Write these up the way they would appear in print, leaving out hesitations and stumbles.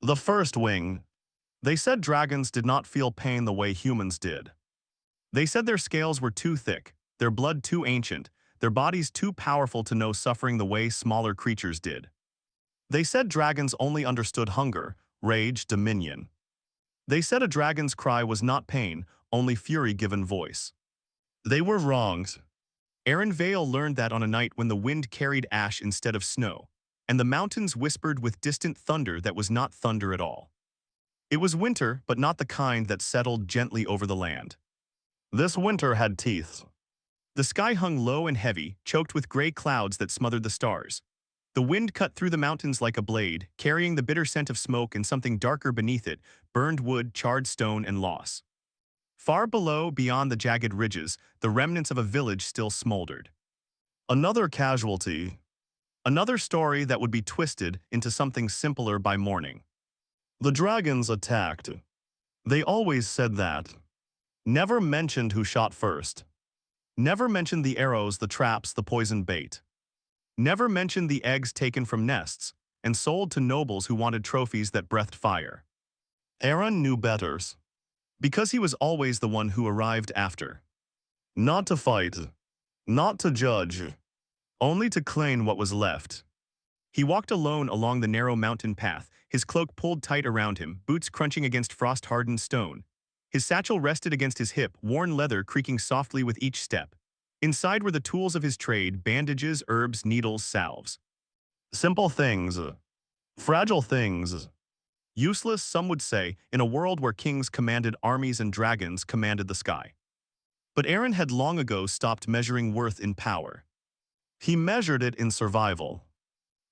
The first wing. They said dragons did not feel pain the way humans did. They said their scales were too thick, their blood too ancient, their bodies too powerful to know suffering the way smaller creatures did. They said dragons only understood hunger, rage, dominion. They said a dragon's cry was not pain, only fury given voice. They were wrong. Aaron Vale learned that on a night when the wind carried ash instead of snow, and the mountains whispered with distant thunder that was not thunder at all. It was winter, but not the kind that settled gently over the land. This winter had teeth. The sky hung low and heavy, choked with gray clouds that smothered the stars. The wind cut through the mountains like a blade, carrying the bitter scent of smoke and something darker beneath it, burned wood, charred stone, and loss. Far below, beyond the jagged ridges, the remnants of a village still smoldered. Another casualty. Another story that would be twisted into something simpler by morning. The dragons attacked. They always said that. Never mentioned who shot first. Never mentioned the arrows, the traps, the poisoned bait. Never mentioned the eggs taken from nests and sold to nobles who wanted trophies that breathed fire. Aaron knew better. Because he was always the one who arrived after. Not to fight. Not to judge. Only to claim what was left. He walked alone along the narrow mountain path, his cloak pulled tight around him, boots crunching against frost-hardened stone. His satchel rested against his hip, worn leather creaking softly with each step. Inside were the tools of his trade, bandages, herbs, needles, salves. Simple things. Fragile things. Useless, some would say, in a world where kings commanded armies and dragons commanded the sky. But Aaron had long ago stopped measuring worth in power. He measured it in survival.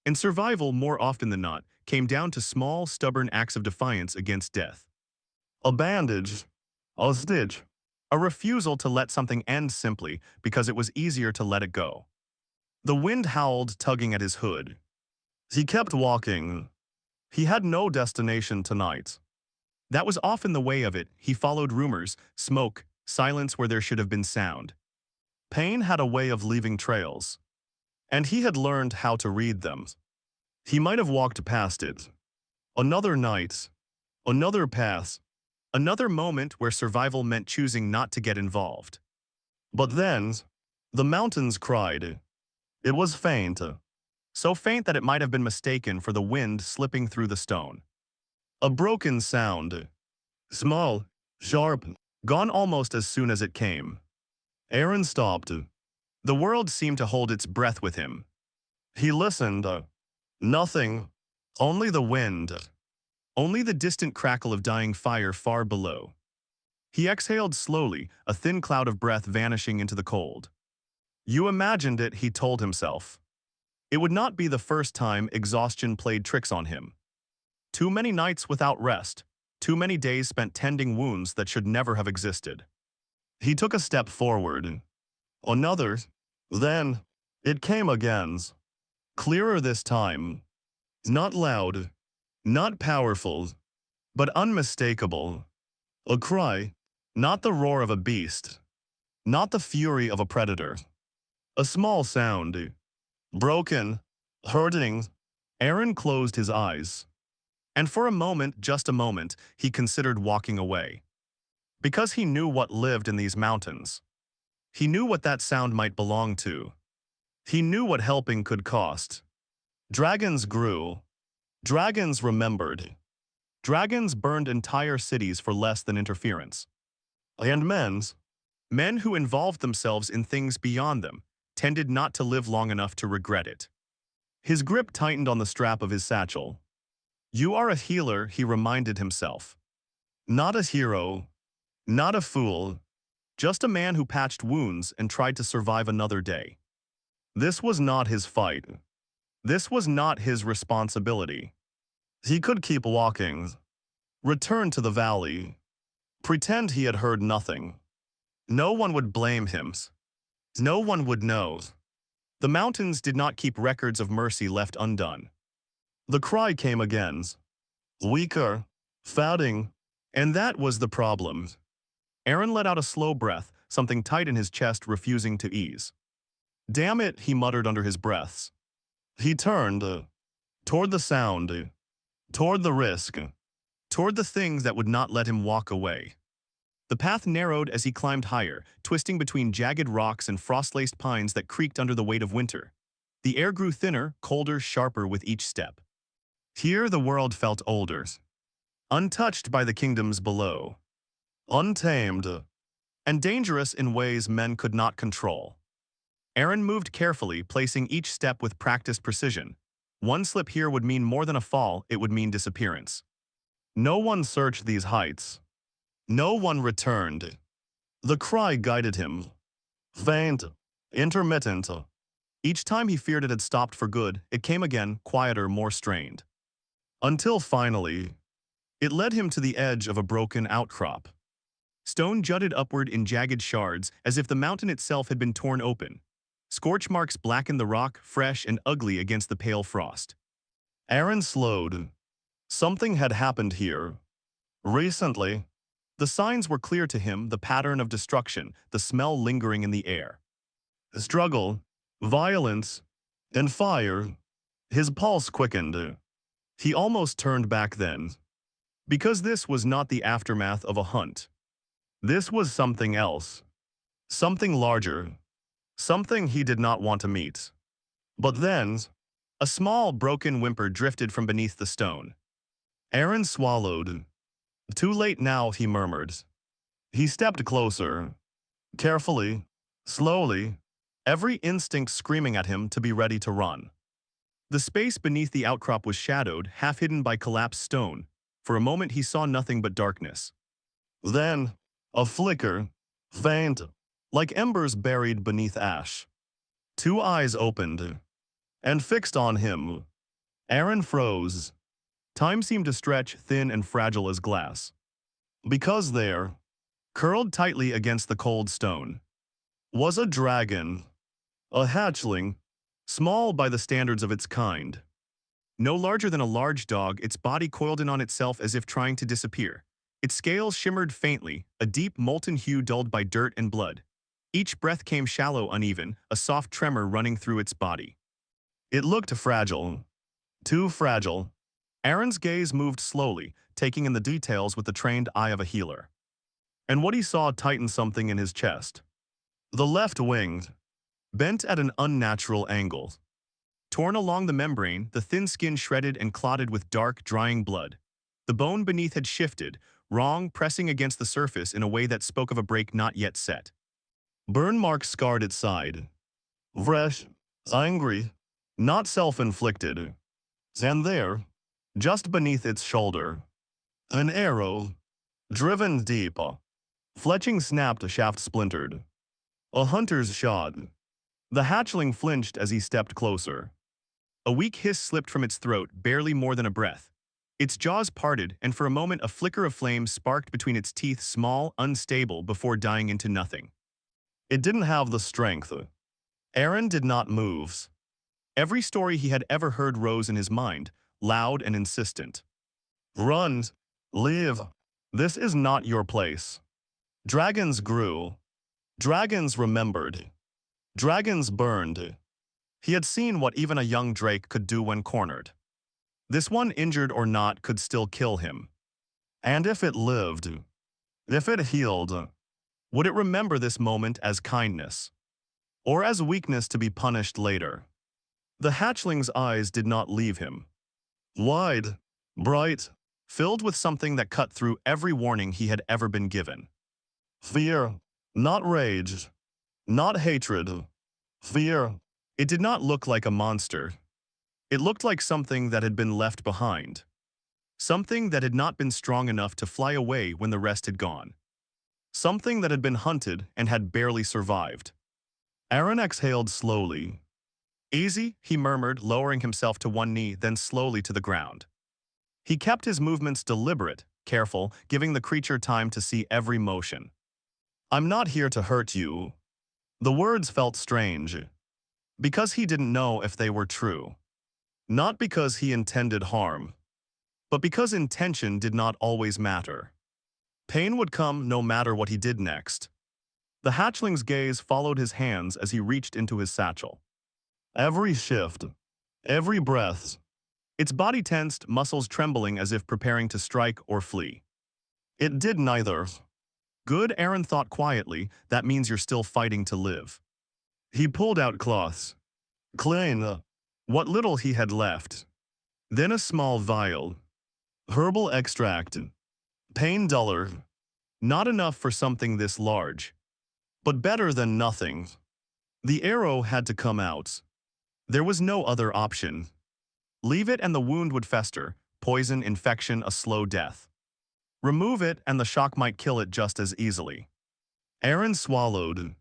And survival, more often than not, came down to small, stubborn acts of defiance against death. A bandage. A stitch. A refusal to let something end simply because it was easier to let it go. The wind howled, tugging at his hood. He kept walking. He had no destination tonight. That was often the way of it. He followed rumors, smoke, silence where there should have been sound. Pain had a way of leaving trails. And he had learned how to read them. He might have walked past it. Another night. Another path. Another moment where survival meant choosing not to get involved. But then, the mountains cried. It was faint. So faint that it might have been mistaken for the wind slipping through the stone. A broken sound. Small, sharp, gone almost as soon as it came. Aaron stopped. The world seemed to hold its breath with him. He listened. Nothing. Only the wind. Only the distant crackle of dying fire far below. He exhaled slowly, a thin cloud of breath vanishing into the cold. You imagined it, he told himself. It would not be the first time exhaustion played tricks on him. Too many nights without rest, too many days spent tending wounds that should never have existed. He took a step forward. Another. Then, it came again. Clearer this time. Not loud. Not powerful. But unmistakable. A cry. Not the roar of a beast. Not the fury of a predator. A small sound. Broken. Hurting. Aaron closed his eyes. And for a moment, just a moment, he considered walking away. Because he knew what lived in these mountains. He knew what that sound might belong to. He knew what helping could cost. Dragons grew. Dragons remembered. Dragons burned entire cities for less than interference. And men who involved themselves in things beyond them, tended not to live long enough to regret it. His grip tightened on the strap of his satchel. You are a healer, he reminded himself. Not a hero. Not a fool. Just a man who patched wounds and tried to survive another day. This was not his fight. This was not his responsibility. He could keep walking. Return to the valley. Pretend he had heard nothing. No one would blame him. No one would know. The mountains did not keep records of mercy left undone. The cry came again. Weaker. Fading. And that was the problem. Aaron let out a slow breath, something tight in his chest refusing to ease. Damn it, he muttered under his breaths. He turned toward the sound. toward the risk, toward the things that would not let him walk away. The path narrowed as he climbed higher, twisting between jagged rocks and frost-laced pines that creaked under the weight of winter. The air grew thinner, colder, sharper with each step. Here the world felt older, untouched by the kingdoms below, untamed, and dangerous in ways men could not control. Aaron moved carefully, placing each step with practiced precision. One slip here would mean more than a fall, it would mean disappearance. No one searched these heights. No one returned. The cry guided him. Faint, intermittent. Each time he feared it had stopped for good, it came again, quieter, more strained. Until finally, it led him to the edge of a broken outcrop. Stone jutted upward in jagged shards, as if the mountain itself had been torn open. Scorch marks blackened the rock, fresh and ugly against the pale frost. Aaron slowed. Something had happened here. Recently. The signs were clear to him, the pattern of destruction, the smell lingering in the air. Struggle, violence, and fire. His pulse quickened. He almost turned back then. Because this was not the aftermath of a hunt. This was something else. Something larger. Something he did not want to meet. But then, a small, broken whimper drifted from beneath the stone. Aaron swallowed. Too late now, he murmured. He stepped closer. Carefully, slowly, every instinct screaming at him to be ready to run. The space beneath the outcrop was shadowed, half hidden by collapsed stone. For a moment he saw nothing but darkness. Then, a flicker, faint, like embers buried beneath ash. Two eyes opened, and fixed on him. Aaron froze. Time seemed to stretch, thin and fragile as glass. Because there, curled tightly against the cold stone, was a dragon. A hatchling, small by the standards of its kind. No larger than a large dog, its body coiled in on itself as if trying to disappear. Its scales shimmered faintly, a deep molten hue dulled by dirt and blood. Each breath came shallow, uneven, a soft tremor running through its body. It looked fragile. Too fragile. Aaron's gaze moved slowly, taking in the details with the trained eye of a healer. And what he saw tightened something in his chest. The left wing, bent at an unnatural angle. Torn along the membrane, the thin skin shredded and clotted with dark, drying blood. The bone beneath had shifted, wrong, pressing against the surface in a way that spoke of a break not yet set. Burn marks scarred its side. Fresh, angry, not self-inflicted. And there, just beneath its shoulder, an arrow, driven deep. Fletching snapped, a shaft splintered. A hunter's shot. The hatchling flinched as he stepped closer. A weak hiss slipped from its throat, barely more than a breath. Its jaws parted, and for a moment a flicker of flame sparked between its teeth, small, unstable, before dying into nothing. It didn't have the strength. Aaron did not move. Every story he had ever heard rose in his mind, loud and insistent. Run. Leave. This is not your place. Dragons grew. Dragons remembered. Dragons burned. He had seen what even a young drake could do when cornered. This one, injured or not, could still kill him. And if it lived, if it healed, would it remember this moment as kindness? Or as weakness to be punished later? The hatchling's eyes did not leave him. Wide, bright, filled with something that cut through every warning he had ever been given. Fear, not rage, not hatred. Fear. It did not look like a monster. It looked like something that had been left behind. Something that had not been strong enough to fly away when the rest had gone. Something that had been hunted and had barely survived. Aaron exhaled slowly. Easy, he murmured, lowering himself to one knee, then slowly to the ground. He kept his movements deliberate, careful, giving the creature time to see every motion. I'm not here to hurt you. The words felt strange. Because he didn't know if they were true. Not because he intended harm. But because intention did not always matter. Pain would come no matter what he did next. The hatchling's gaze followed his hands as he reached into his satchel. Every shift, every breath, Its body tensed, muscles trembling as if preparing to strike or flee. It did neither. Good, Aaron thought quietly, that means you're still fighting to live. He pulled out cloths. Clean what little he had left. Then a small vial. Herbal extract. Pain duller. Not enough for something this large. But better than nothing. The arrow had to come out. There was no other option. Leave it and the wound would fester, poison, infection, a slow death. Remove it and the shock might kill it just as easily. Aaron swallowed.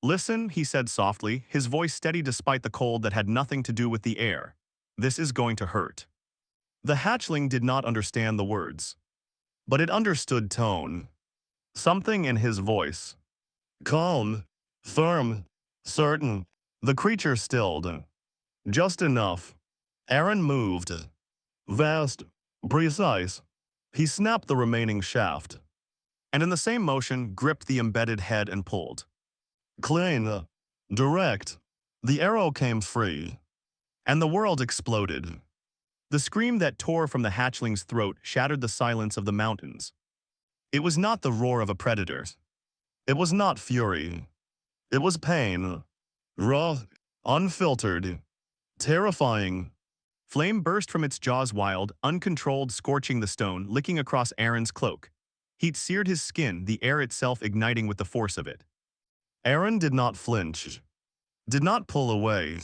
Listen, he said softly, his voice steady despite the cold that had nothing to do with the air. This is going to hurt. The hatchling did not understand the words. But it understood tone. Something in his voice. Calm, firm, certain. The creature stilled. Just enough. Aaron moved. Vast, precise. He snapped the remaining shaft. And in the same motion, gripped the embedded head and pulled. Clean. Direct. The arrow came free. And the world exploded. The scream that tore from the hatchling's throat shattered the silence of the mountains. It was not the roar of a predator. It was not fury. It was pain. Raw, unfiltered, terrifying. Flame burst from its jaws wild, uncontrolled, scorching the stone, licking across Aaron's cloak. Heat seared his skin, the air itself igniting with the force of it. Aaron did not flinch. Did not pull away.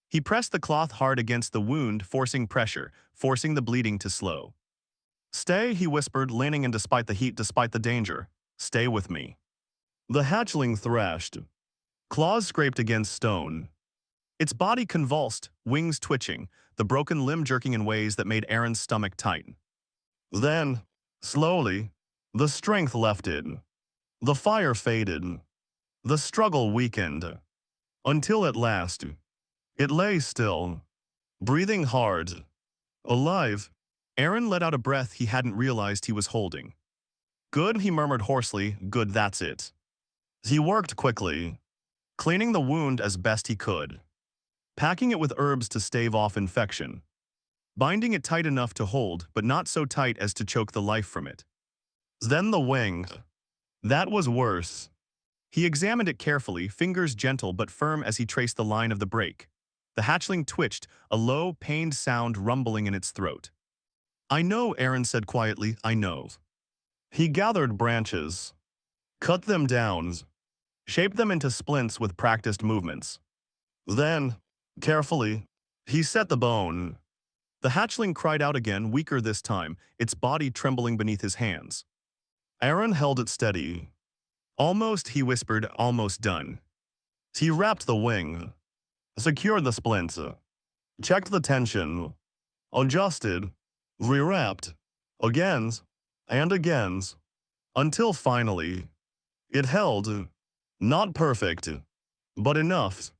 He pressed the cloth hard against the wound, forcing pressure, forcing the bleeding to slow. Stay, he whispered, leaning in despite the heat, despite the danger. Stay with me. The hatchling thrashed. Claws scraped against stone. Its body convulsed, wings twitching, the broken limb jerking in ways that made Aaron's stomach tighten. Then, slowly, the strength left it. The fire faded. The struggle weakened. Until at last, it lay still, breathing hard. Alive. Aaron let out a breath he hadn't realized he was holding. Good, he murmured hoarsely, good, that's it. He worked quickly, cleaning the wound as best he could, packing it with herbs to stave off infection, binding it tight enough to hold, but not so tight as to choke the life from it. Then the wing. That was worse. He examined it carefully, fingers gentle but firm as he traced the line of the break. The hatchling twitched, a low, pained sound rumbling in its throat. I know, Aaron said quietly, I know. He gathered branches, cut them down, shaped them into splints with practiced movements. Then, carefully, he set the bone. The hatchling cried out again, weaker this time, its body trembling beneath his hands. Aaron held it steady. Almost, he whispered, almost done. He wrapped the wing, secured the splints, checked the tension, adjusted, rewrapped, again, and again, until finally, it held, not perfect, but enough,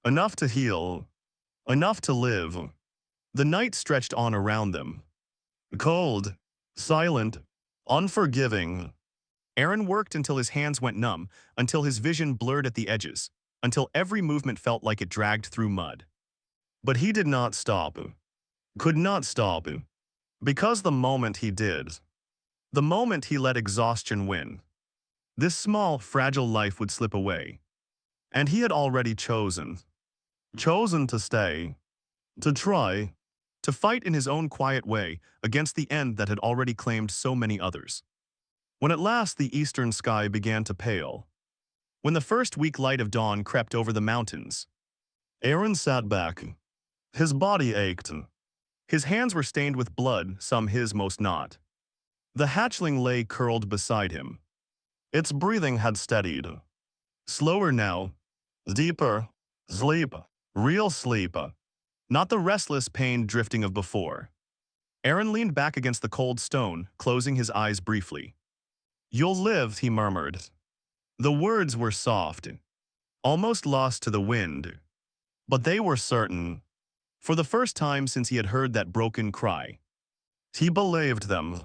enough to heal, enough to live. The night stretched on around them. Cold, silent, unforgiving. Aaron worked until his hands went numb, until his vision blurred at the edges, until every movement felt like it dragged through mud. But he did not stop. Could not stop. Because the moment he did, the moment he let exhaustion win, this small, fragile life would slip away. And he had already chosen to stay, to try, to fight in his own quiet way against the end that had already claimed so many others. When at last the eastern sky began to pale, when the first weak light of dawn crept over the mountains, Aaron sat back. His body ached. His hands were stained with blood, some his, most not. The hatchling lay curled beside him. Its breathing had steadied. Slower now, deeper, sleep, real sleep, not the restless pain drifting of before. Aaron leaned back against the cold stone, closing his eyes briefly. You'll live, he murmured. The words were soft, almost lost to the wind, but they were certain. For the first time since he had heard that broken cry, he believed them.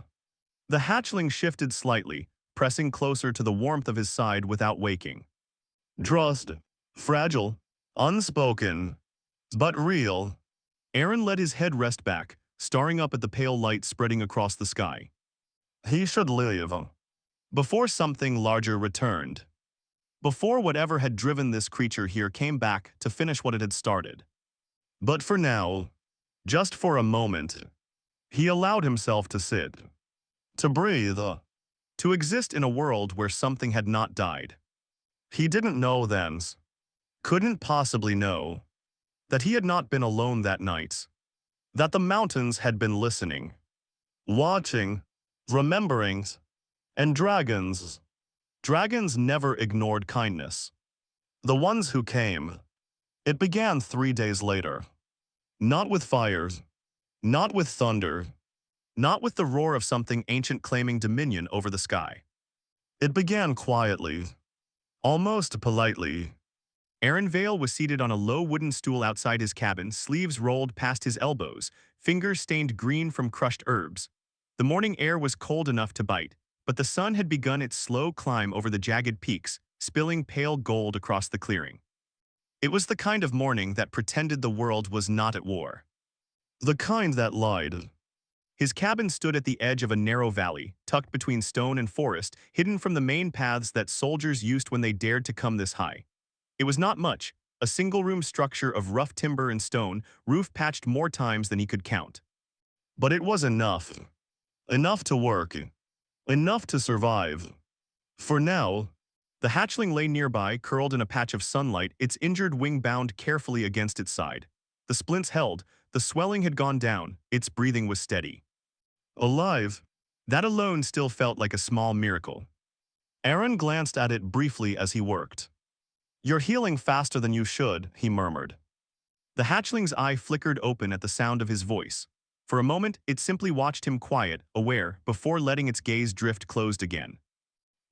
The hatchling shifted slightly, pressing closer to the warmth of his side without waking. Trust, fragile, unspoken, but real. Aaron let his head rest back, staring up at the pale light spreading across the sky. He should leave. Before something larger returned. Before whatever had driven this creature here came back to finish what it had started. But for now, just for a moment, he allowed himself to sit, to breathe, to exist in a world where something had not died. He didn't know then, couldn't possibly know, that he had not been alone that night, that the mountains had been listening, watching, remembering, and dragons never ignored kindness. The ones who came. It began 3 days later. Not with fires, not with thunder, not with the roar of something ancient claiming dominion over the sky. It began quietly, almost politely. Aaron Vale was seated on a low wooden stool outside his cabin, sleeves rolled past his elbows, fingers stained green from crushed herbs. The morning air was cold enough to bite, but the sun had begun its slow climb over the jagged peaks, spilling pale gold across the clearing. It was the kind of morning that pretended the world was not at war. The kind that lied. His cabin stood at the edge of a narrow valley, tucked between stone and forest, hidden from the main paths that soldiers used when they dared to come this high. It was not much, a single-room structure of rough timber and stone, roof patched more times than he could count. But it was enough. Enough to work. Enough to survive. For now, the hatchling lay nearby, curled in a patch of sunlight, its injured wing bound carefully against its side. The splints held, the swelling had gone down, its breathing was steady. Alive, that alone still felt like a small miracle. Aaron glanced at it briefly as he worked. "You're healing faster than you should," he murmured. The hatchling's eye flickered open at the sound of his voice. For a moment, it simply watched him quiet, aware, before letting its gaze drift closed again.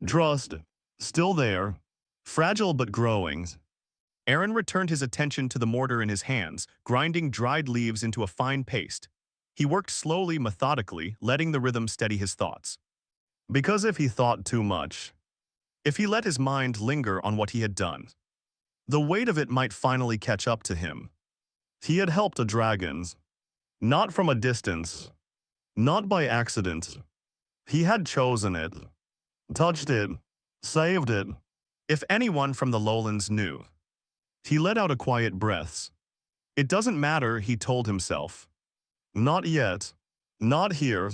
Trust. Still there. Fragile but growing. Aaron returned his attention to the mortar in his hands, grinding dried leaves into a fine paste. He worked slowly, methodically, letting the rhythm steady his thoughts. Because if he thought too much, if he let his mind linger on what he had done, the weight of it might finally catch up to him. He had helped a dragon. Not from a distance. Not by accident. He had chosen it. Touched it. Saved it. If anyone from the lowlands knew. He let out a quiet breath. It doesn't matter, he told himself. Not yet. Not here.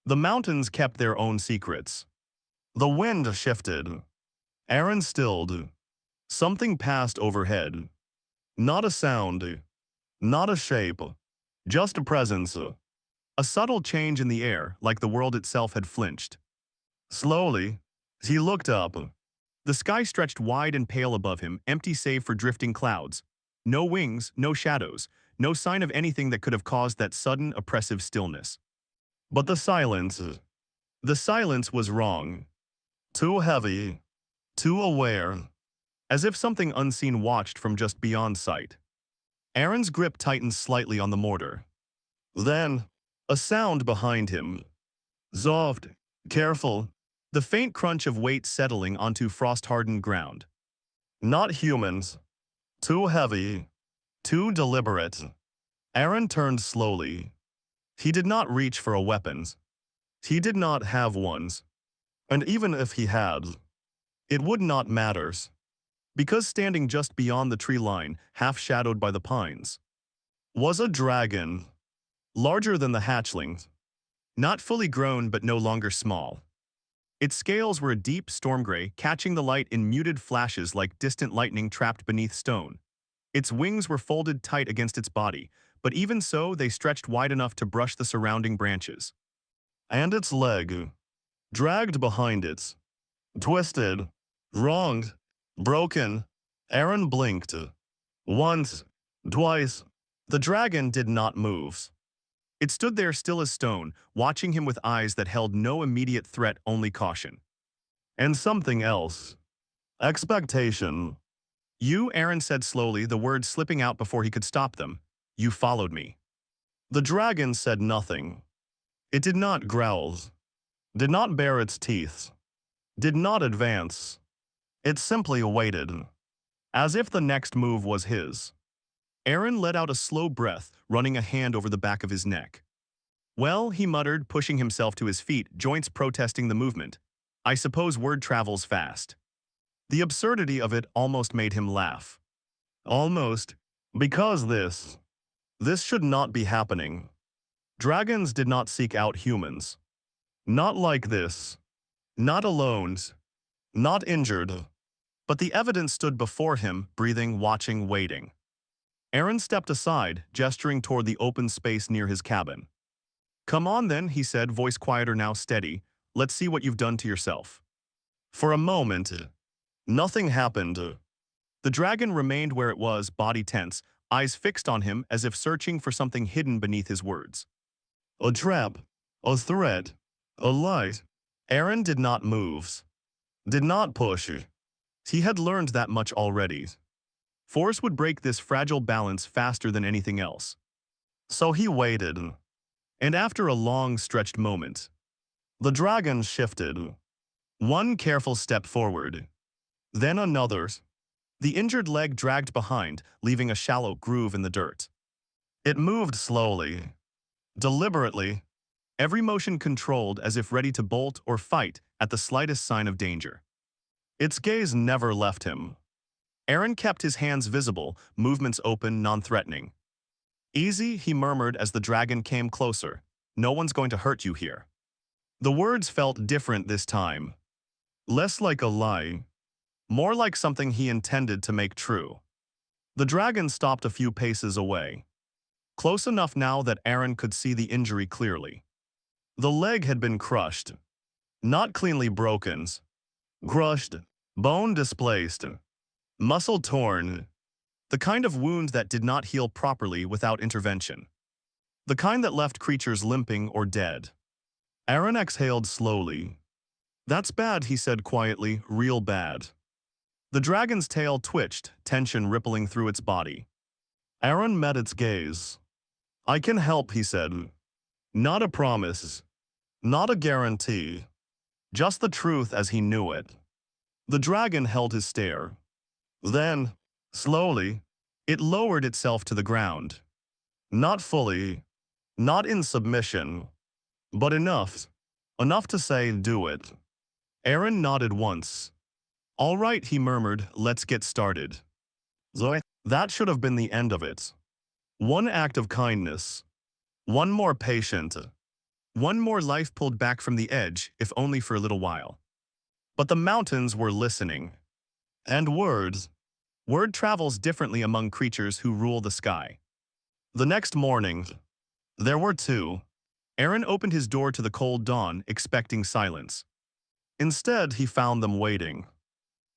The mountains kept their own secrets. The wind shifted. Aaron stilled. Something passed overhead. Not a sound. Not a shape. Just a presence. A subtle change in the air, like the world itself had flinched. Slowly, he looked up. The sky stretched wide and pale above him, empty save for drifting clouds. No wings, no shadows, no sign of anything that could have caused that sudden, oppressive stillness. But the silence was wrong. Too heavy. Too aware. As if something unseen watched from just beyond sight. Aaron's grip tightened slightly on the mortar. Then, a sound behind him. Soft, careful, the faint crunch of weight settling onto frost-hardened ground. Not humans. Too heavy. Too deliberate. Aaron turned slowly. He did not reach for a weapon. He did not have ones. And even if he had, it would not matter. Because standing just beyond the tree line, half-shadowed by the pines, was a dragon. Larger than the hatchling. Not fully grown but no longer small. Its scales were a deep storm gray, catching the light in muted flashes like distant lightning trapped beneath stone. Its wings were folded tight against its body, but even so they stretched wide enough to brush the surrounding branches. And its leg, dragged behind it. Twisted. Wronged. Broken. Aaron blinked. Once. Twice. The dragon did not move. It stood there still as stone, watching him with eyes that held no immediate threat, only caution. And something else. Expectation. You, Aaron said slowly, the words slipping out before he could stop them. You followed me. The dragon said nothing. It did not growl. Did not bare its teeth. Did not advance. It simply waited. As if the next move was his. Aaron let out a slow breath, running a hand over the back of his neck. Well, he muttered, pushing himself to his feet, joints protesting the movement. I suppose word travels fast. The absurdity of it almost made him laugh. Almost. Because this should not be happening. Dragons did not seek out humans. Not like this. Not alone. Not injured. But the evidence stood before him, breathing, watching, waiting. Aaron stepped aside, gesturing toward the open space near his cabin. Come on then, he said, voice quieter now steady. Let's see what you've done to yourself. For a moment, nothing happened. The dragon remained where it was, body tense, eyes fixed on him as if searching for something hidden beneath his words. A trap. A threat. A light. Aaron did not move. Did not push. He had learned that much already. Force would break this fragile balance faster than anything else. So he waited. And after a long, stretched moment, the dragon shifted. One careful step forward. Then another. The injured leg dragged behind, leaving a shallow groove in the dirt. It moved slowly, deliberately, every motion controlled as if ready to bolt or fight at the slightest sign of danger. Its gaze never left him. Aaron kept his hands visible, movements open, non-threatening. Easy, he murmured as the dragon came closer. No one's going to hurt you here. The words felt different this time. Less like a lie, more like something he intended to make true. The dragon stopped a few paces away. Close enough now that Aaron could see the injury clearly. The leg had been crushed. Not cleanly broken. Crushed. Bone displaced. Muscle torn. The kind of wound that did not heal properly without intervention. The kind that left creatures limping or dead. Aaron exhaled slowly. That's bad, he said quietly, real bad. The dragon's tail twitched, tension rippling through its body. Aaron met its gaze. I can help, he said. Not a promise. Not a guarantee. Just the truth as he knew it. The dragon held his stare. Then, slowly, it lowered itself to the ground. Not fully. Not in submission. But enough. Enough to say, do it. Aaron nodded once. All right, he murmured, let's get started. Zoe, that should have been the end of it. One act of kindness. One more patient. One more life pulled back from the edge, if only for a little while. But the mountains were listening. And words. Word travels differently among creatures who rule the sky. The next morning, there were two. Aaron opened his door to the cold dawn, expecting silence. Instead, he found them waiting.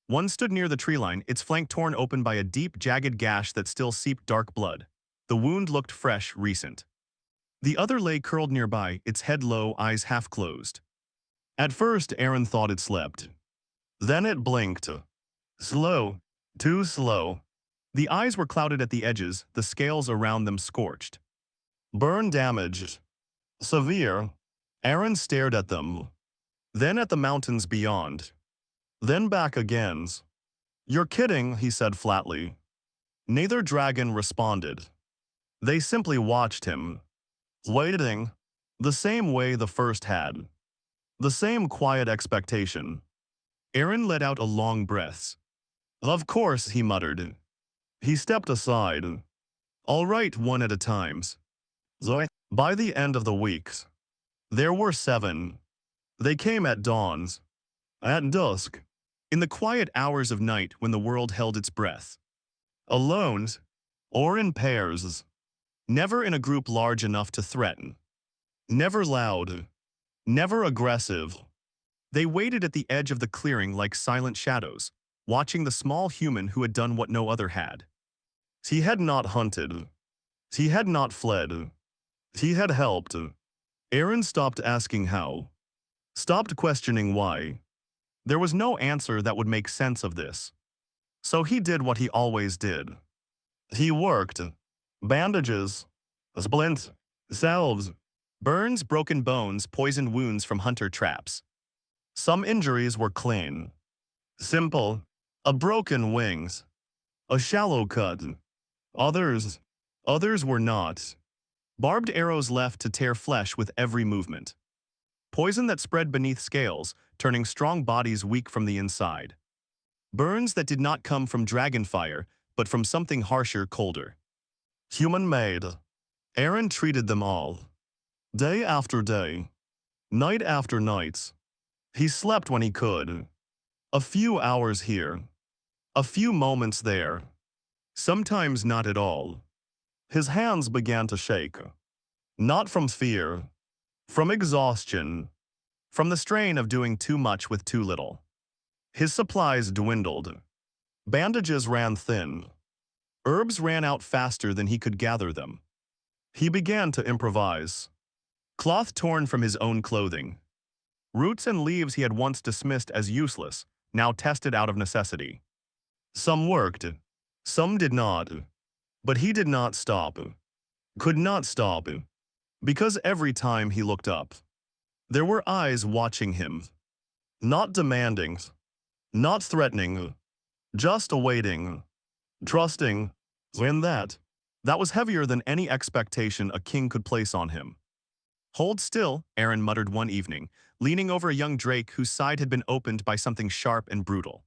One stood near the tree line, its flank torn open by a deep, jagged gash that still seeped dark blood. The wound looked fresh, recent. The other lay curled nearby, its head low, eyes half closed. At first, Aaron thought it slept. Then it blinked. Slow. Too slow. The eyes were clouded at the edges, the scales around them scorched. Burn damage. Severe. Aaron stared at them. Then at the mountains beyond. Then back again. You're kidding, he said flatly. Neither dragon responded. They simply watched him. Waiting. The same way the first had. The same quiet expectation. Aaron let out a long breath. Of course, he muttered. He stepped aside. All right, one at a time. Zoe. By the end of the week, there were 7. They came at dawn. At dusk. In the quiet hours of night when the world held its breath. Alone. Or in pairs. Never in a group large enough to threaten. Never loud. Never aggressive. They waited at the edge of the clearing like silent shadows, watching the small human who had done what no other had. He had not hunted. He had not fled. He had helped. Aaron stopped asking how. Stopped questioning why. There was no answer that would make sense of this. So he did what he always did. He worked. Bandages. Splints. Salves. Burns, broken bones, poisoned wounds from hunter traps. Some injuries were clean. Simple. A broken wings. A shallow cut. Others were not. Barbed arrows left to tear flesh with every movement. Poison that spread beneath scales, turning strong bodies weak from the inside. Burns that did not come from dragon fire, but from something harsher, colder. Human-made. Aaron treated them all. Day after day. Night after night. He slept when he could. A few hours here. A few moments there. Sometimes not at all. His hands began to shake. Not from fear. From exhaustion. From the strain of doing too much with too little. His supplies dwindled. Bandages ran thin. Herbs ran out faster than he could gather them. He began to improvise. Cloth torn from his own clothing. Roots and leaves he had once dismissed as useless, now tested out of necessity. Some worked. Some did not. But he did not stop. Could not stop. Because every time he looked up, there were eyes watching him. Not demanding. Not threatening. Just awaiting. Trusting. And that was heavier than any expectation a king could place on him. Hold still, Aaron muttered one evening, leaning over a young drake whose side had been opened by something sharp and brutal.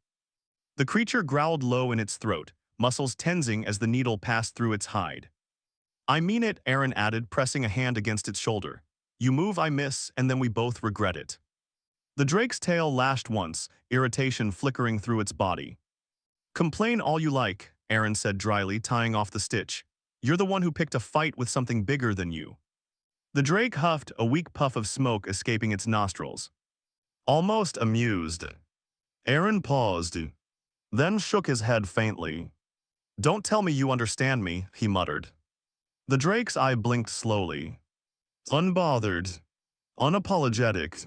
The creature growled low in its throat, muscles tensing as the needle passed through its hide. I mean it, Aaron added, pressing a hand against its shoulder. You move, I miss, and then we both regret it. The drake's tail lashed once, irritation flickering through its body. Complain all you like, Aaron said dryly, tying off the stitch. You're the one who picked a fight with something bigger than you. The drake huffed, a weak puff of smoke escaping its nostrils. Almost amused. Aaron paused, then shook his head faintly. Don't tell me you understand me, he muttered. The drake's eye blinked slowly. Unbothered. Unapologetic.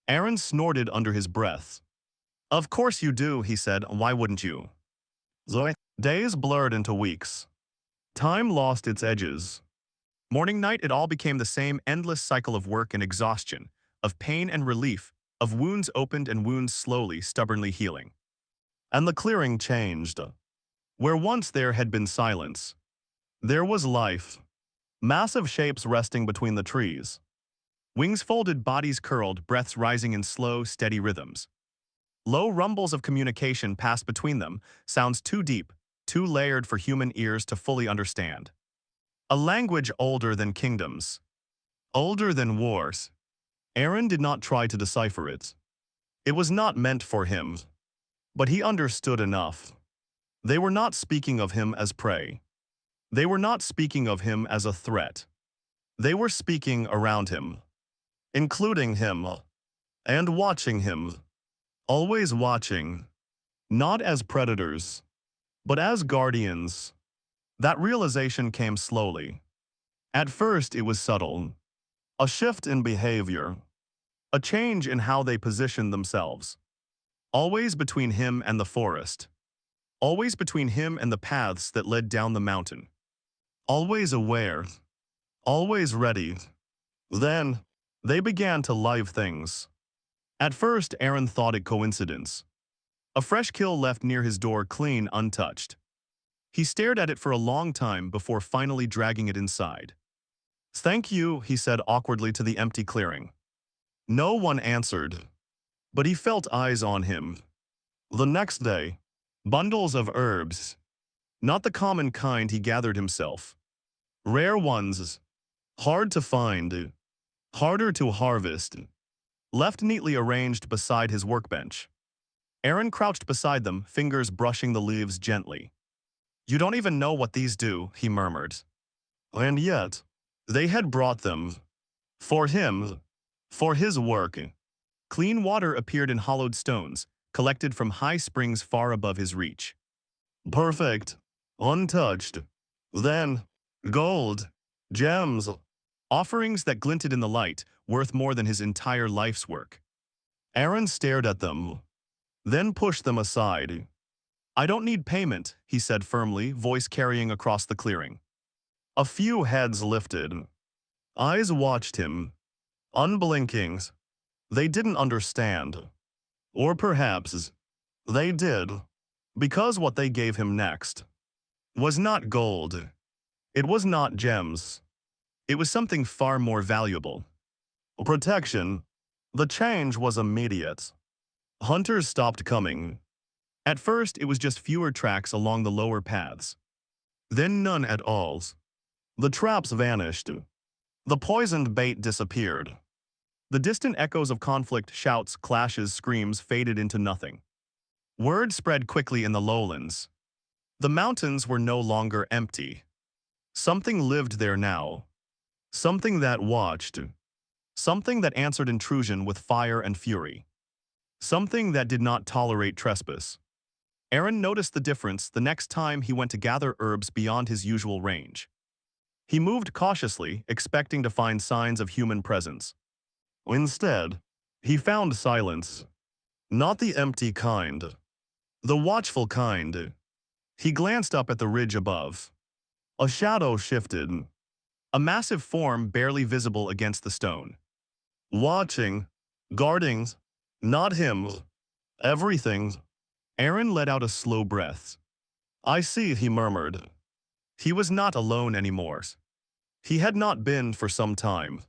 Aaron snorted under his breath. Of course you do, he said. Why wouldn't you? Zoe. Days blurred into weeks. Time lost its edges. Morning night it all became the same endless cycle of work and exhaustion, of pain and relief, of wounds opened and wounds slowly, stubbornly healing. And the clearing changed. Where once there had been silence, there was life. Massive shapes resting between the trees. Wings folded, bodies curled, breaths rising in slow, steady rhythms. Low rumbles of communication passed between them, sounds too deep, too layered for human ears to fully understand. A language older than kingdoms. Older than wars. Aaron did not try to decipher it. It was not meant for him. But he understood enough. They were not speaking of him as prey. They were not speaking of him as a threat. They were speaking around him. Including him. And watching him. Always watching. Not as predators. But as guardians. That realization came slowly. At first it was subtle. A shift in behavior. A change in how they positioned themselves. Always between him and the forest. Always between him and the paths that led down the mountain. Always aware. Always ready. Then, they began to live things. At first, Aaron thought it coincidence. A fresh kill left near his door clean, untouched. He stared at it for a long time before finally dragging it inside. Thank you, he said awkwardly to the empty clearing. No one answered. But he felt eyes on him. The next day, bundles of herbs. Not the common kind he gathered himself. Rare ones. Hard to find. Harder to harvest. Left neatly arranged beside his workbench. Aaron crouched beside them, fingers brushing the leaves gently. You don't even know what these do, he murmured. And yet, they had brought them. For him. For his work. Clean water appeared in hollowed stones, collected from high springs far above his reach. Perfect. Untouched. Then, gold. Gems. Offerings that glinted in the light, worth more than his entire life's work. Aaron stared at them. Then pushed them aside. I don't need payment, he said firmly, voice carrying across the clearing. A few heads lifted. Eyes watched him. Unblinking. They didn't understand. Or perhaps they did. Because what they gave him next was not gold. It was not gems. It was something far more valuable. Protection. The change was immediate. Hunters stopped coming. At first, it was just fewer tracks along the lower paths. Then none at all. The traps vanished. The poisoned bait disappeared. The distant echoes of conflict, shouts, clashes, screams faded into nothing. Word spread quickly in the lowlands. The mountains were no longer empty. Something lived there now. Something that watched. Something that answered intrusion with fire and fury. Something that did not tolerate trespass. Aaron noticed the difference the next time he went to gather herbs beyond his usual range. He moved cautiously, expecting to find signs of human presence. Instead, he found silence. Not the empty kind. The watchful kind. He glanced up at the ridge above. A shadow shifted. A massive form barely visible against the stone. Watching. Guarding. Not him. Everything. Aaron let out a slow breath. I see, he murmured. He was not alone anymore. He had not been for some time.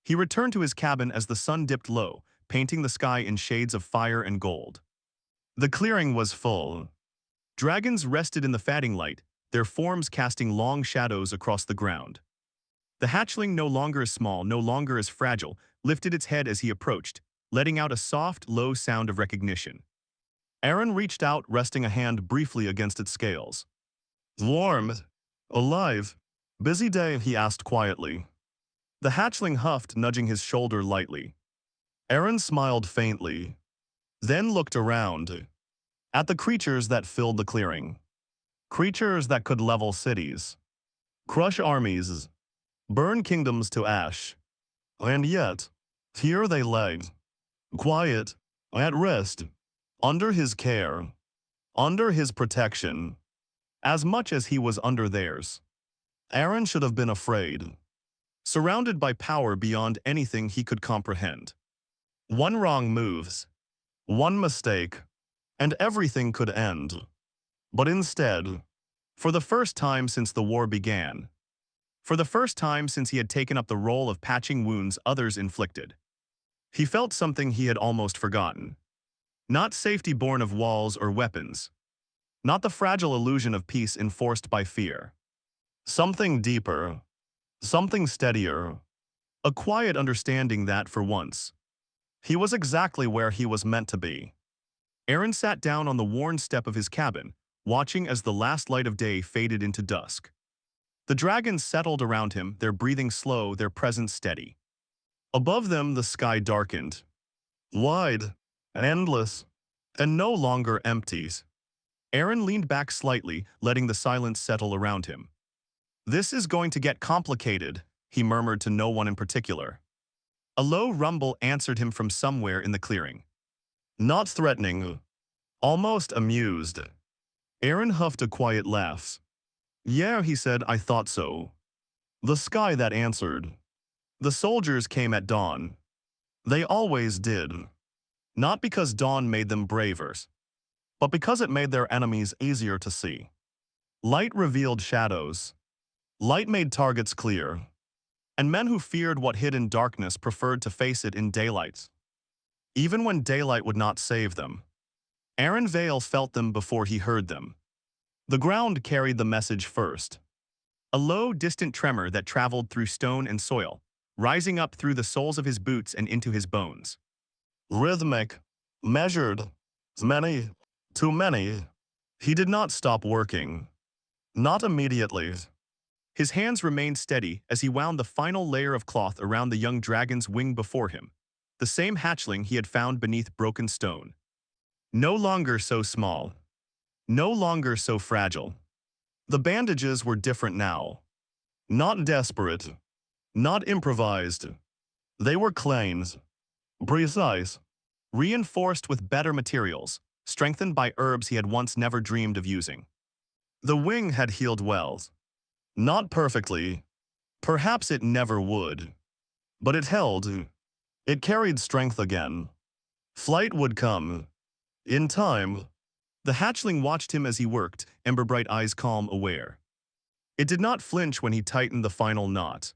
He returned to his cabin as the sun dipped low, painting the sky in shades of fire and gold. The clearing was full. Dragons rested in the fading light, their forms casting long shadows across the ground. The hatchling, no longer as small, no longer as fragile, lifted its head as he approached, letting out a soft, low sound of recognition. Aaron reached out, resting a hand briefly against its scales. Warm. Alive. Busy day, he asked quietly. The hatchling huffed, nudging his shoulder lightly. Aaron smiled faintly, then looked around. At the creatures that filled the clearing. Creatures that could level cities. Crush armies. Burn kingdoms to ash. And yet, here they lay. Quiet. At rest. Under his care. Under his protection. As much as he was under theirs. Aaron should have been afraid. Surrounded by power beyond anything he could comprehend. One wrong move. One mistake. And everything could end. But instead, for the first time since the war began, for the first time since he had taken up the role of patching wounds others inflicted, he felt something he had almost forgotten. Not safety born of walls or weapons. Not the fragile illusion of peace enforced by fear. Something deeper. Something steadier. A quiet understanding that, for once, he was exactly where he was meant to be. Aaron sat down on the worn step of his cabin, watching as the last light of day faded into dusk. The dragons settled around him, their breathing slow, their presence steady. Above them, the sky darkened. Wide, endless, and no longer empty. Aaron leaned back slightly, letting the silence settle around him. This is going to get complicated, he murmured to no one in particular. A low rumble answered him from somewhere in the clearing. Not threatening. Almost amused. Aaron huffed a quiet laugh. Yeah, he said, I thought so. The sky that answered. The soldiers came at dawn. They always did. Not because dawn made them braver, but because it made their enemies easier to see. Light revealed shadows. Light made targets clear. And men who feared what hid in darkness preferred to face it in daylight. Even when daylight would not save them. Aaron Vale felt them before he heard them. The ground carried the message first. A low, distant tremor that traveled through stone and soil, rising up through the soles of his boots and into his bones. Rhythmic. Measured. Many. Too many. He did not stop working. Not immediately. His hands remained steady as he wound the final layer of cloth around the young dragon's wing before him, the same hatchling he had found beneath broken stone. No longer so small. No longer so fragile. The bandages were different now. Not desperate. Not improvised. They were clean. Precise. Reinforced with better materials, strengthened by herbs he had once never dreamed of using. The wing had healed well. Not perfectly. Perhaps it never would. But it held. It carried strength again. Flight would come. In time. The hatchling watched him as he worked, ember-bright eyes calm, aware. It did not flinch when he tightened the final knot.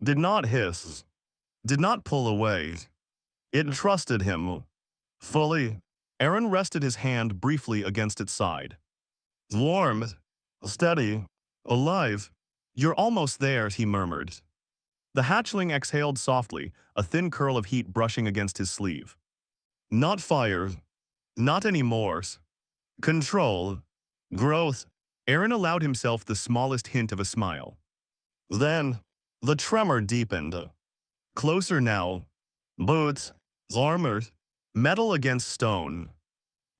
did not hiss, did not pull away. It trusted him. Fully. Aaron rested his hand briefly against its side. Warm, steady, alive. You're almost there, he murmured. The hatchling exhaled softly, a thin curl of heat brushing against his sleeve. Not fire. Not anymore. Control. Growth. Aaron allowed himself the smallest hint of a smile. Then, the tremor deepened. Closer now. Boots. Armor. Metal against stone.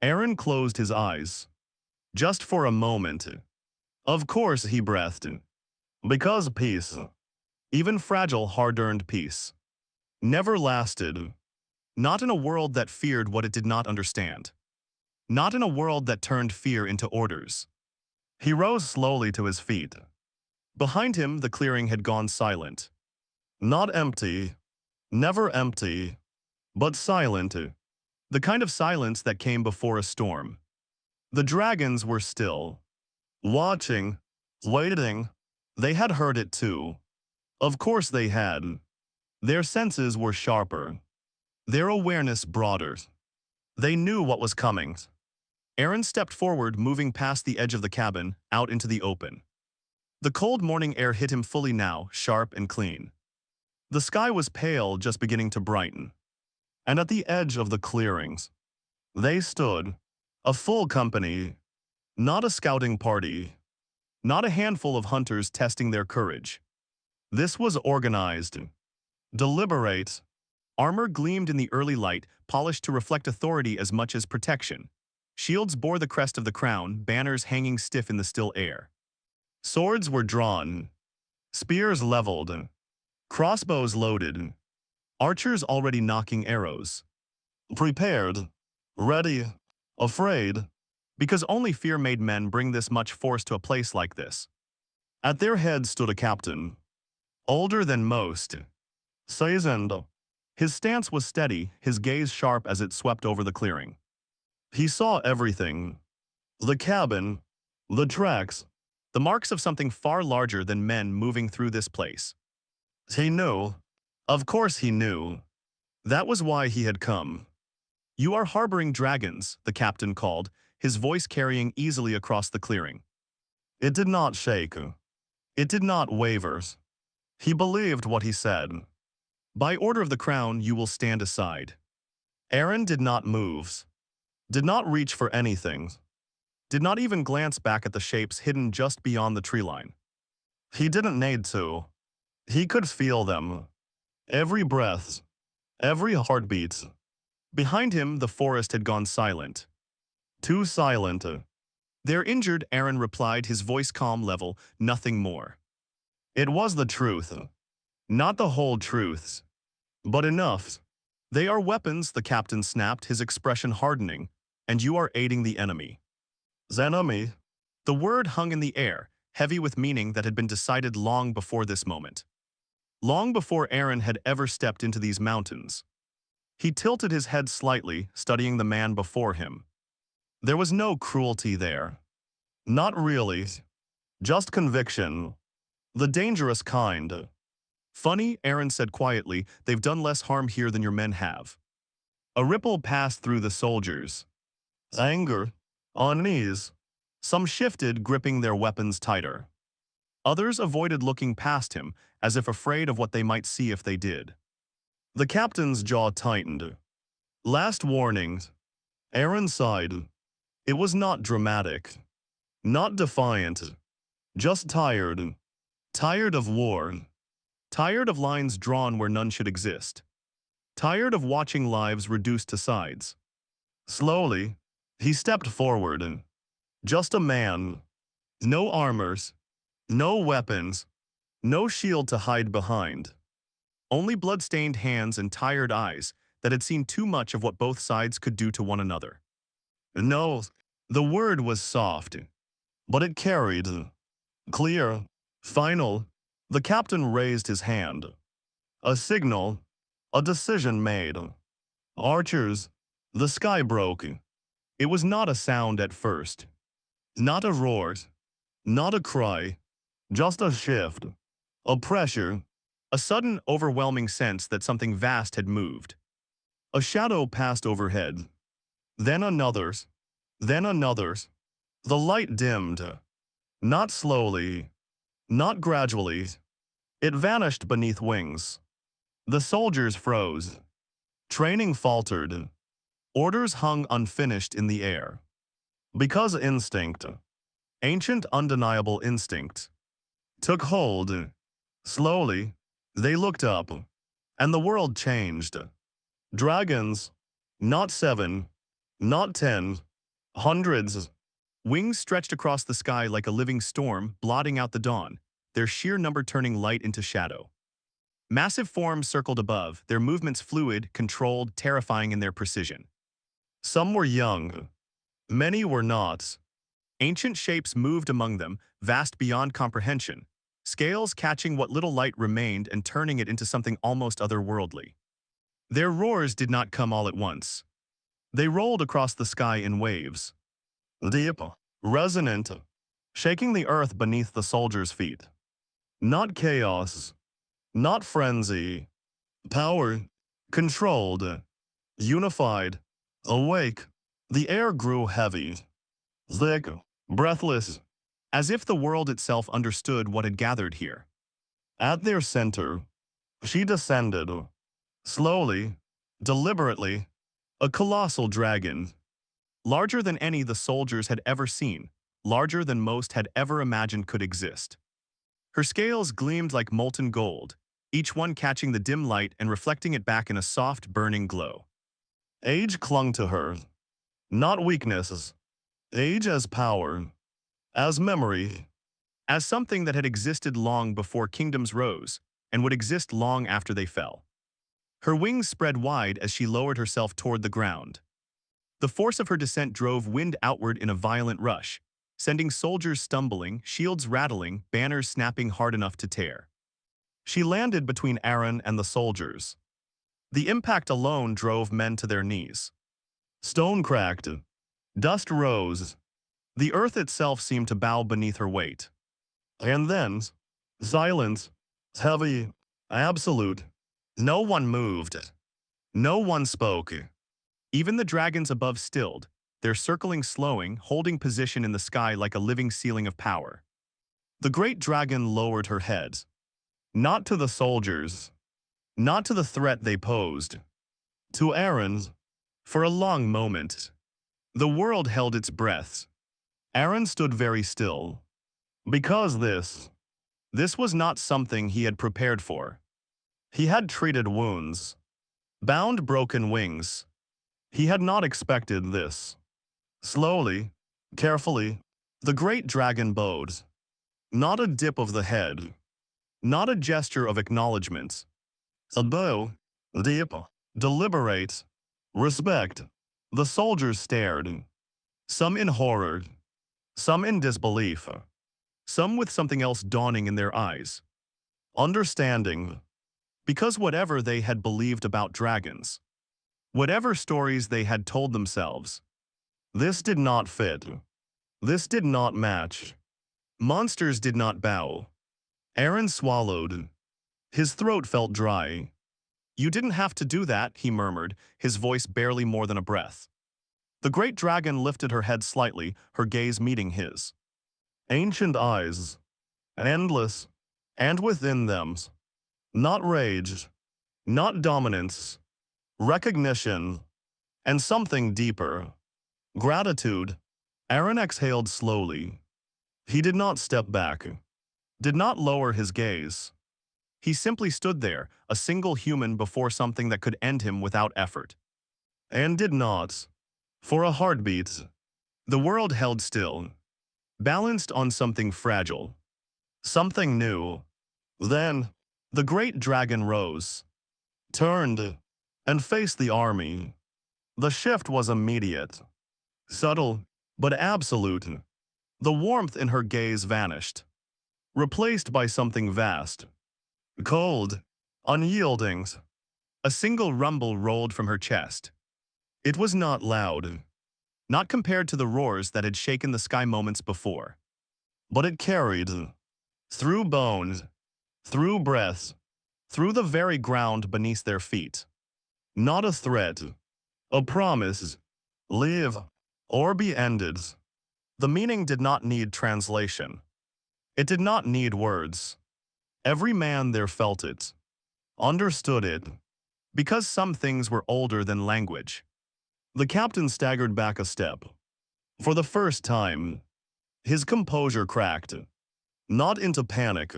Aaron closed his eyes. Just for a moment. Of course, he breathed. Because peace, even fragile, hard-earned peace, never lasted. Not in a world that feared what it did not understand. Not in a world that turned fear into orders. He rose slowly to his feet. Behind him, the clearing had gone silent. Not empty, never empty, but silent. The kind of silence that came before a storm. The dragons were still. Watching. Waiting. They had heard it too. Of course they had. Their senses were sharper. Their awareness broader. They knew what was coming. Aaron stepped forward, moving past the edge of the cabin, out into the open. The cold morning air hit him fully now, sharp and clean. The sky was pale, just beginning to brighten. And at the edge of the clearings, they stood, a full company, not a scouting party, not a handful of hunters testing their courage. This was organized, deliberate. Armor gleamed in the early light, polished to reflect authority as much as protection. Shields bore the crest of the crown, banners hanging stiff in the still air. Swords were drawn, spears leveled, crossbows loaded, archers already knocking arrows. Prepared, ready, afraid, because only fear made men bring this much force to a place like this. At their head stood a captain, older than most, seasoned. His stance was steady, his gaze sharp as it swept over the clearing. He saw everything. The cabin, the tracks, the marks of something far larger than men moving through this place. He knew. Of course he knew. That was why he had come. You are harboring dragons, the captain called, his voice carrying easily across the clearing. It did not shake. It did not waver. He believed what he said. By order of the crown, you will stand aside. Aaron did not move. Did not reach for anything. Did not even glance back at the shapes hidden just beyond the tree line. He didn't need to. He could feel them. Every breath. Every heartbeat. Behind him, the forest had gone silent. Too silent. They're injured, Aaron replied, his voice calm level, nothing more. It was the truth. Not the whole truth. But enough. They are weapons, the captain snapped, his expression hardening, and you are aiding the enemy. Enemy? The word hung in the air, heavy with meaning that had been decided long before this moment. Long before Aaron had ever stepped into these mountains. He tilted his head slightly, studying the man before him. There was no cruelty there. Not really. Just conviction. The dangerous kind. Funny, Aaron said quietly, they've done less harm here than your men have. A ripple passed through the soldiers. Anger. Unease. Some shifted, gripping their weapons tighter. Others avoided looking past him, as if afraid of what they might see if they did. The captain's jaw tightened. Last warning. Aaron sighed. It was not dramatic. Not defiant. Just tired. Tired of war. Tired of lines drawn where none should exist. Tired of watching lives reduced to sides. Slowly, he stepped forward. Just a man. No armors. No weapons. No shield to hide behind. Only blood-stained hands and tired eyes that had seen too much of what both sides could do to one another. No, the word was soft, but it carried. Clear. Final. The captain raised his hand. A signal. A decision made. Archers. The sky broke. It was not a sound at first. Not a roar. Not a cry. Just a shift. A pressure. A sudden, overwhelming sense that something vast had moved. A shadow passed overhead. Then another's. Then another's. The light dimmed. Not slowly. Not gradually. It vanished beneath wings. The soldiers froze. Training faltered. Orders hung unfinished in the air. Because instinct, ancient undeniable instinct, took hold. Slowly, they looked up, and the world changed. Dragons, not 7, not 10, hundreds. Wings stretched across the sky like a living storm, blotting out the dawn, their sheer number turning light into shadow. Massive forms circled above, their movements fluid, controlled, terrifying in their precision. Some were young. Many were not. Ancient shapes moved among them, vast beyond comprehension, scales catching what little light remained and turning it into something almost otherworldly. Their roars did not come all at once. They rolled across the sky in waves. Deep, resonant, shaking the earth beneath the soldiers' feet. Not chaos, not frenzy. Power, controlled, unified, awake. The air grew heavy, thick, breathless, as if the world itself understood what had gathered here. At their center, she descended, slowly, deliberately, a colossal dragon, larger than any the soldiers had ever seen, larger than most had ever imagined could exist. Her scales gleamed like molten gold, each one catching the dim light and reflecting it back in a soft, burning glow. Age clung to her, not weaknesses. Age as power, as memory, as something that had existed long before kingdoms rose and would exist long after they fell. Her wings spread wide as she lowered herself toward the ground. The force of her descent drove wind outward in a violent rush, sending soldiers stumbling, shields rattling, banners snapping hard enough to tear. She landed between Aaron and the soldiers. The impact alone drove men to their knees. Stone cracked. Dust rose. The earth itself seemed to bow beneath her weight. And then, silence, heavy, absolute. No one moved. No one spoke. Even the dragons above stilled, their circling slowing, holding position in the sky like a living ceiling of power. The great dragon lowered her head. Not to the soldiers. Not to the threat they posed. To Aaron. For a long moment, the world held its breath. Aaron stood very still. Because this was not something he had prepared for. He had treated wounds, bound broken wings. He had not expected this. Slowly, carefully, the great dragon bowed. Not a dip of the head. Not a gesture of acknowledgement. A bow, deep, deliberate, respect. The soldiers stared. Some in horror. Some in disbelief. Some with something else dawning in their eyes. Understanding. Because whatever they had believed about dragons, whatever stories they had told themselves, this did not fit. This did not match. Monsters did not bow. Aaron swallowed. His throat felt dry. You didn't have to do that, he murmured, his voice barely more than a breath. The great dragon lifted her head slightly, her gaze meeting his. Ancient eyes, endless, and within them, not rage, not dominance, recognition, and something deeper. Gratitude. Aaron exhaled slowly. He did not step back, did not lower his gaze. He simply stood there, a single human before something that could end him without effort. And did not. For a heartbeat, the world held still, balanced on something fragile, something new. Then, the great dragon rose, turned, and faced the army. The shift was immediate, subtle, but absolute. The warmth in her gaze vanished, replaced by something vast, cold, unyielding. A single rumble rolled from her chest. It was not loud, not compared to the roars that had shaken the sky moments before. But it carried, through bones, through breath, through the very ground beneath their feet. Not a threat, a promise. Live or be ended. The meaning did not need translation. It did not need words. Every man there felt it, understood it, because some things were older than language. The captain staggered back a step. For the first time, his composure cracked, not into panic,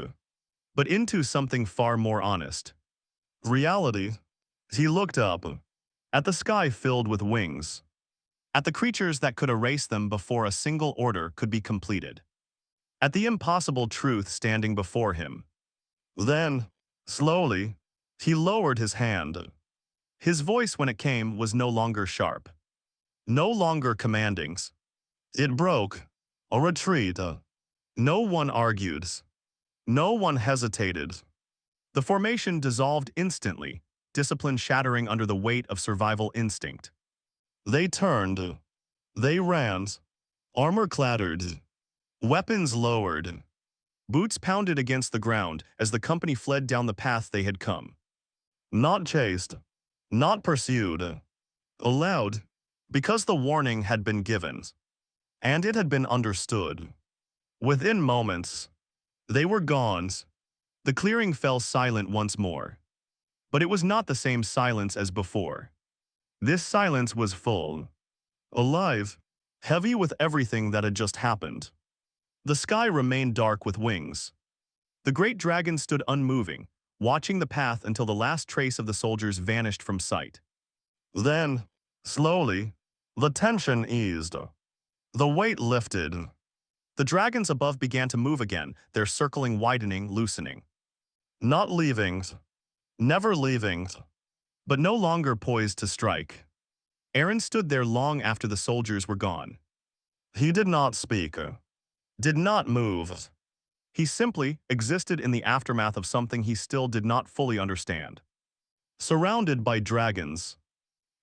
but into something far more honest. Reality. He looked up, at the sky filled with wings, at the creatures that could erase them before a single order could be completed, at the impossible truth standing before him. Then, slowly, he lowered his hand. His voice when it came was no longer sharp, no longer commanding. It broke, a retreat. No one argued. No one hesitated. The formation dissolved instantly, discipline shattering under the weight of survival instinct. They turned. They ran. Armor clattered. Weapons lowered. Boots pounded against the ground as the company fled down the path they had come. Not chased. Not pursued. Allowed. Because the warning had been given. And it had been understood. Within moments, they were gone. The clearing fell silent once more. But it was not the same silence as before. This silence was full, alive, heavy with everything that had just happened. The sky remained dark with wings. The great dragon stood unmoving, watching the path until the last trace of the soldiers vanished from sight. Then, slowly, the tension eased. The weight lifted. The dragons above began to move again, their circling widening, loosening. Not leaving, never leaving, but no longer poised to strike. Aaron stood there long after the soldiers were gone. He did not speak, did not move. He simply existed in the aftermath of something he still did not fully understand. Surrounded by dragons,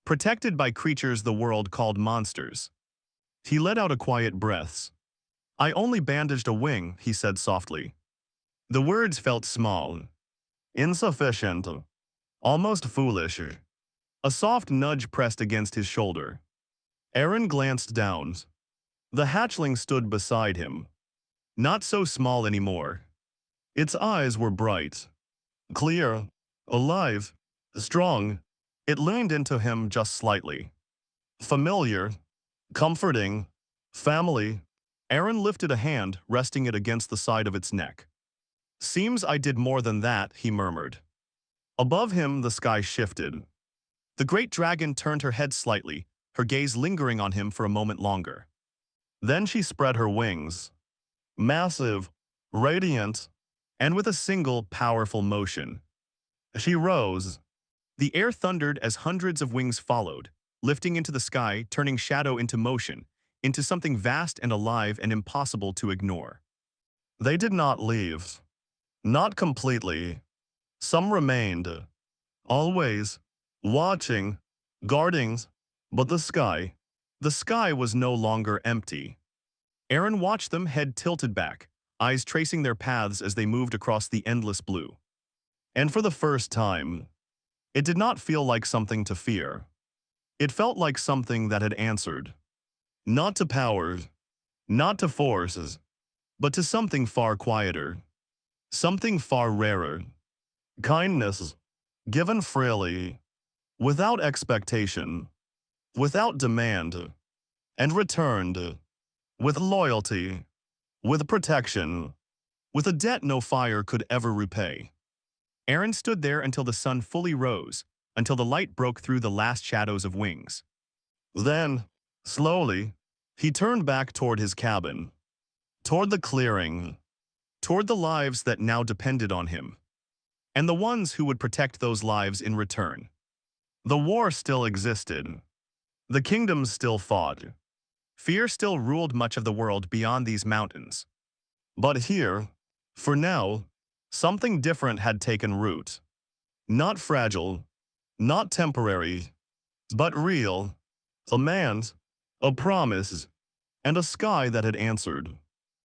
protected by creatures the world called monsters. He let out a quiet breath. I only bandaged a wing, he said softly. The words felt small, insufficient, almost foolish. A soft nudge pressed against his shoulder. Aaron glanced down. The hatchling stood beside him. Not so small anymore. Its eyes were bright, clear, alive, strong. It leaned into him just slightly. Familiar, comforting, family. Aaron lifted a hand, resting it against the side of its neck. Seems I did more than that, he murmured. Above him, the sky shifted. The great dragon turned her head slightly, her gaze lingering on him for a moment longer. Then she spread her wings. Massive, radiant, and with a single powerful motion. She rose. The air thundered as hundreds of wings followed, lifting into the sky, turning shadow into motion, into something vast and alive and impossible to ignore. They did not leave. Not completely. Some remained. Always. Watching. Guarding. But the sky was no longer empty. Aaron watched them, head tilted back, eyes tracing their paths as they moved across the endless blue. And for the first time, it did not feel like something to fear. It felt like something that had answered. Not to power, not to forces, but to something far quieter. Something far rarer. Kindness, given freely, without expectation, without demand, and returned, with loyalty, with protection, with a debt no fire could ever repay. Aaron stood there until the sun fully rose, until the light broke through the last shadows of wings. Then, slowly, he turned back toward his cabin, toward the clearing, toward the lives that now depended on him, and the ones who would protect those lives in return. The war still existed. The kingdoms still fought. Fear still ruled much of the world beyond these mountains. But here, for now, something different had taken root. Not fragile, not temporary, but real. A man, a promise, and a sky that had answered.